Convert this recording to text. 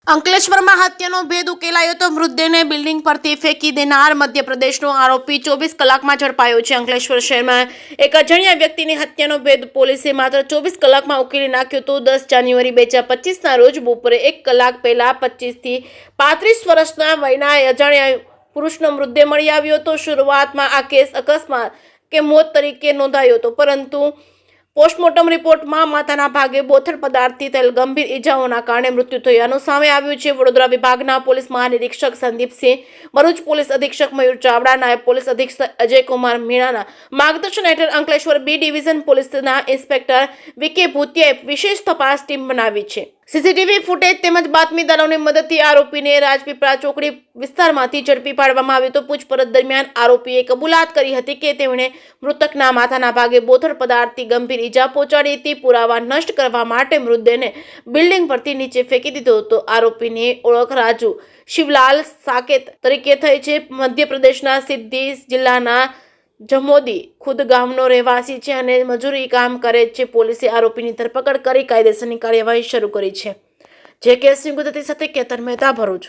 અંકલેશ્વરમાં હત્યાનો ભેદ ઉકેલાયો તો મૃતદેહને બિલ્ડિંગ પરથી ફેંકી દેનાર મધ્યપ્રદેશનો આરોપી 24 કલાકમાં ઝડપાયો છે। અંકલેશ્વર શહેરમાં એક અજાણ્યા વ્યક્તિની હત્યાનો ભેદ પોલીસે માત્ર 24 કલાકમાં ઉકેલી નાખ્યો તો 10 જાન્યુઆરી 2025ના રોજ બપોરે 1 કલાક પહેલા 25 થી 35 વર્ષના વયના અજાણ્યા પુરુષનો મૃતદેહ મળી આવ્યો હતો। શરૂઆતમાં આ કેસ અકસ્માત કે મોત તરીકે નોંધાયો હતો, પરંતુ પોસ્ટમોર્ટમ રિપોર્ટમાં માથાના ભાગે બોથડ પદાર્થથી થયેલ ગંભીર ઇજાઓના કારણે મૃત્યુ થયાનું સામે આવ્યું છે। વડોદરા વિભાગના પોલીસ મહાનિરીક્ષક સંદીપસિંહ, ભરૂચ પોલીસ અધિક્ષક મયુર ચાવડા, નાયબ પોલીસ અધિક્ષક અજયકુમાર મીણાના માર્ગદર્શન હેઠળ અંકલેશ્વર બી ડિવિઝન પોલીસના ઇન્સ્પેક્ટર વીકે ભૂતિયાએ વિશેષ તપાસ ટીમ બનાવી છે। સીસીટીવી ફૂટેજ તેમજ બાતમીદારોની મદદથી આરોપીને રાજપીપળા ચોકડી વિસ્તારમાંથી ઝડપી પાડવામાં આવ્યો હતો। પૂછપરછ દરમિયાન આરોપીએ કબૂલાત કરી હતી કે તેમણે મૃતકના માથાના ભાગે બોથડ પદાર્થથી ગંભીર ઈજા પહોંચાડી હતી। પુરાવા નષ્ટ કરવા માટે મૃતદેહને બિલ્ડિંગ પરથી નીચે ફેંકી દીધો હતો। આરોપીની ઓળખ રાજુ શિવલાલ સાકેત તરીકે થઈ છે। મધ્યપ્રદેશના સિદ્ધી જિલ્લાના જમોદી ખુદ ગામનો રહેવાસી છે અને મજૂરી કામ કરે છે। પોલીસે આરોપીની ધરપકડ કરી કાયદેસરની કાર્યવાહી શરૂ કરી છે। જે કેસની વિગતો સાથે કેતન મહેતા, ભરૂચ।